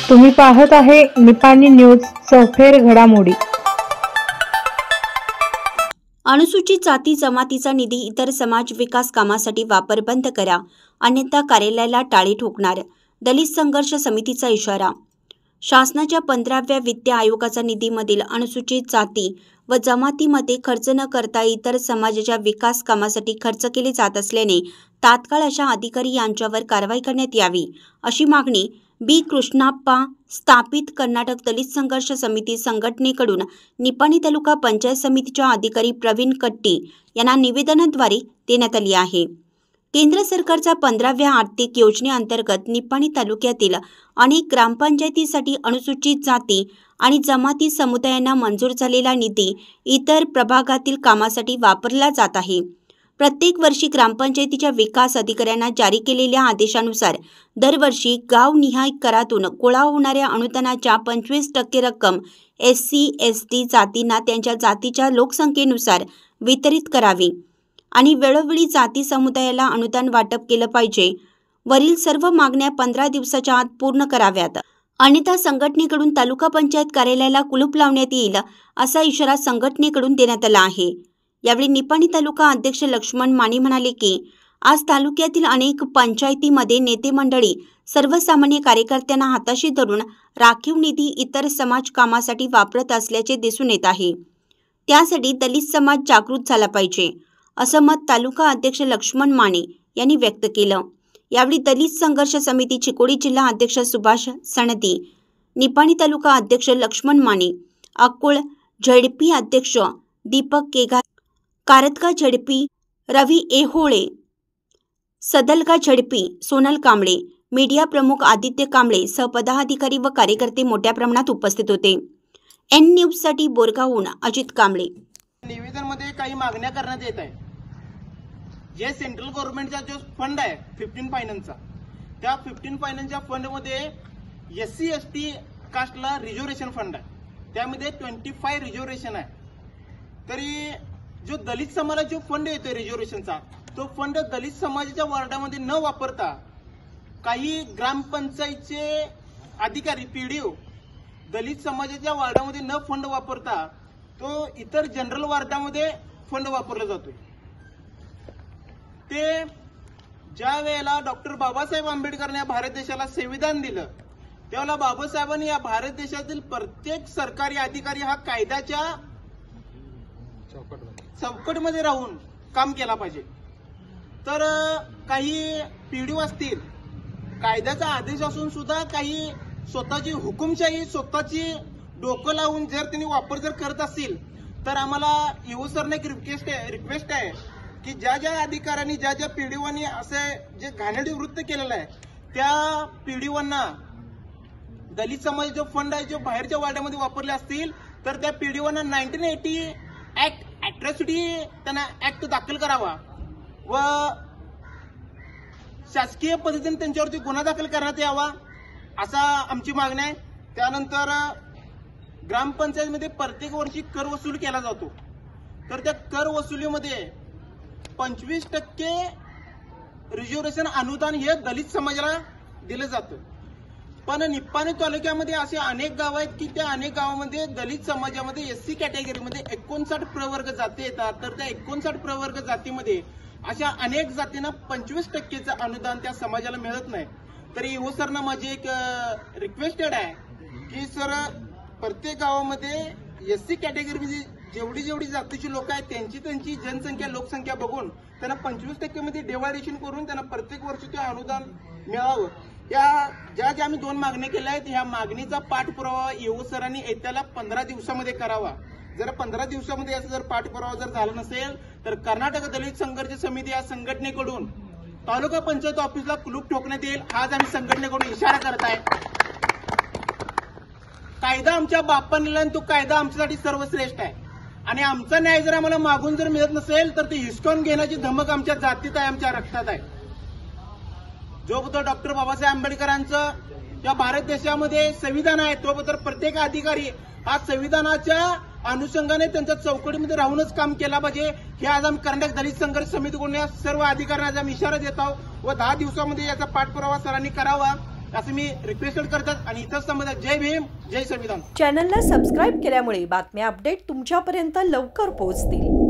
तुम्ही पाहत आहे निपाणी न्यूज सफेर घडामोडी। अनुसूचित जाती जमातीचा निधी इतर समाज विकास कामासाठी वापर बंद करा, अन्यथा कार्यालयाला टाळी ठोकणार, दलित संघर्ष समितीचा इशारा। शासनाच्या 15व्या वित्त आयोगाचा निधीमधील अनुसूचित जाती व जमातीमध्ये खर्च न करता इतर समाजाच्या विकास कामासाठी खर्च केले जात असल्याने तात्काळ अशा अधिकारी यांच्यावर कारवाई करण्यात यावी, अशी मागणी बी कृष्णाप्पा स्थापित कर्नाटक दलित संघर्ष समिती संघटनेकडून निपाणी तालुका पंचायत समितीच्या अधिकारी प्रवीण कट्टी यांना निवेदनाद्वारे देण्यात आली आहे। केंद्र सरकारच्या 15व्या आर्थिक योजनेअंतर्गत निपाणी तालुक्यातील अनेक ग्रामपंचायतीसाठी अनुसूचित जाती आणि जमाती समुदायांना मंजूर झालेला निधी इतर प्रभागातील कामासाठी वापरला जात आहे। प्रत्येक वर्षी ग्रामपंचायतीच्या विकास अधिकाऱ्यांना जारी केलेल्या आदेशानुसार दरवर्षी गावनिहाय करातून गोळा होणाऱ्या अनुदानाच्या 25% रक्कम SC ST जातींना त्यांच्या जातीच्या लोकसंख्येनुसार वितरित करावी आणि वेळोवेळी जाती समुदायाला अनुदान वाटप केलं पाहिजे। वरील सर्व मागण्या 15 दिवसाच्या आत पूर्ण कराव्यात, अन्यथा संघटनेकडून तालुका पंचायत कार्यालयाला कुलूप लावण्यात येईल, असा इशारा संघटनेकडून देण्यात आला आहे। यावेळी निपाणी तालुका अध्यक्ष लक्ष्मण माने म्हणाले की आज तालुक्यातील अनेक पंचायतीमध्ये नेते मंडळी सर्वसामान्य कार्यकर्त्यांना हाताशी धरून राखीव निधी इतर समाज कामासाठी वापरत असल्याचे दिसून येत आहे। त्यासाठी दलित समाज जागृत झाला पाहिजे, असं मत तालुका अध्यक्ष लक्ष्मण माने यांनी व्यक्त केलं। यावेळी दलित संघर्ष समिती चिकोडी जिल्हा अध्यक्ष सुभाष सणदी, निपाणी तालुका अध्यक्ष लक्ष्मण माने, अक्कोळ झडपी अध्यक्ष दीपक केगार, कारतगा झडपी रवी एहोळे, सदलगा झडपी सोनल कांबळे, मीडिया प्रमुख आदित्य कांबळे सह पदाधिकारी व कार्यकर्ते मोठ्या प्रमाणात उपस्थित होते। एन न्यूज साठी बोरगावहून अजित कांबळे। निवेदनमध्ये काही मागण्या करण्यात येत आहे। जे सेंट्रल गव्हर्नमेंटचा जो फंड आहे 15 फायनान्सचा, त्या 15 फायनान्सच्या फंडमध्ये SC ST कास्टला रिझर्वेशन फंड आहे, त्यामध्ये 25 रिझर्वेशन आहे। तरी जो दलित समाजाचा जो फंड येतो रिझर्वेशनचा, तो फंड दलित समाजाच्या वार्डामध्ये न वापरता काही ग्रामपंचायतचे अधिकारी PDO दलित समाजाच्या वार्डामध्ये न फंड वापरता तो इतर जनरल वार्डामध्ये फंड वापरला जातो। ते ज्या वेळेला डॉक्टर बाबासाहेब आंबेडकरांनी या भारत देशाला संविधान दिलं, त्यावेळेला बाबासाहेबांनी या भारत देशातील प्रत्येक सरकारी अधिकारी हा कायद्याच्या चौकटमध्ये राहून काम केला पाहिजे। तर काही PDO असतील, कायद्याचा आदेश असून सुद्धा काही स्वतःची हुकुमशाही स्वतःची डोकं लावून जर त्यांनी वापर जर करत असतील, तर आम्हाला EO सरने एक रिक्वेस्ट आहे की ज्या ज्या अधिकाऱ्यांनी ज्या ज्या PDOनी असे जे घाणेरडे वृत्त केलेलं आहे, त्या PDOंना दलित समाज जो फंड आहे जो बाहेरच्या वार्डामध्ये वापरले असतील, तर त्या PDOंना 1980 ऍक्ट अॅट्रॉसिटी त्यांना ऍक्ट दाखल करावा व शासकीय पद्धतीने त्यांच्यावरती गुन्हा दाखल करण्यात यावा, असा आमची मागणी आहे। त्यानंतर ग्रामपंचायतीमध्ये प्रत्येक वर्षी कर वसूल केला जातो, तर त्या कर वसुलीमध्ये 25% रिझर्वेशन अनुदान हे दलित समाजाला दिलं जातं। पण निपाणी तालुक्यामध्ये असे अनेक गाव आहेत की त्या अनेक गावामध्ये दलित समाजामध्ये SC कॅटेगरीमध्ये 59 प्रवर्ग जाती येतात, तर त्या 59 प्रवर्ग जातीमध्ये अशा अनेक जातींना 25%चं अनुदान त्या समाजाला मिळत नाही। तरी EO सरना माझी एक रिक्वेस्टेड आहे की सर, प्रत्येक गावामध्ये SC कॅटेगरीमध्ये जेवढी जेवढी जातीची लोक आहेत त्यांची जनसंख्या लोकसंख्या बघून त्यांना 25% मध्ये डिवायडेशन करून त्यांना प्रत्येक वर्षी ते अनुदान मिळावं। या ज्या ज्या आम्ही 2 मागण्या केल्या आहेत, ह्या मागणीचा पाठपुरावा EO सरांनी येत्याला 15 दिवसामध्ये करावा। जर 15 दिवसामध्ये याचा जर पाठपुरावा जर झाला नसेल, तर कर्नाटक दलित संघर्ष समिती या संघटनेकडून तालुका पंचायत ऑफिसला कुलूप ठोकण्यात येईल, हाच आम्ही संघटनेकडून इशारा करत आहे। कायदा आमच्या बापांनी आणि तो कायदा आमच्यासाठी सर्वश्रेष्ठ आहे आणि आमचा न्याय जर आम्हाला मागून जर मिळत नसेल, तर ते हिसकावून घेण्याची धमक आमच्या जातीत आहे, आमच्या रक्तात आहे। जोपर्यंत डॉक्टर बाबासाहेब आंबेडकरांचं या भारत देशामध्ये संविधान आहे, तोपर्यंत प्रत्येक अधिकारी हा संविधानाच्या अनुषंगाने त्यांच्या चौकटीमध्ये राहूनच काम केला पाहिजे. हे आज आम्ही कर्नाटक दलित संघर्ष समितीकडून या सर्व अधिकाऱ्यांना आम्ही इशारा देत आहोत व 10 दिवसामध्ये याचा पाठपुरावा सरांनी करावा असं मी रिक्वेस्ट करतात. आणि इथंच संबंधित जय भीम जय संविधान. चॅनलला सबस्क्राईब केल्यामुळे बातम्या अपडेट तुमच्यापर्यंत लवकर पोहोचतील.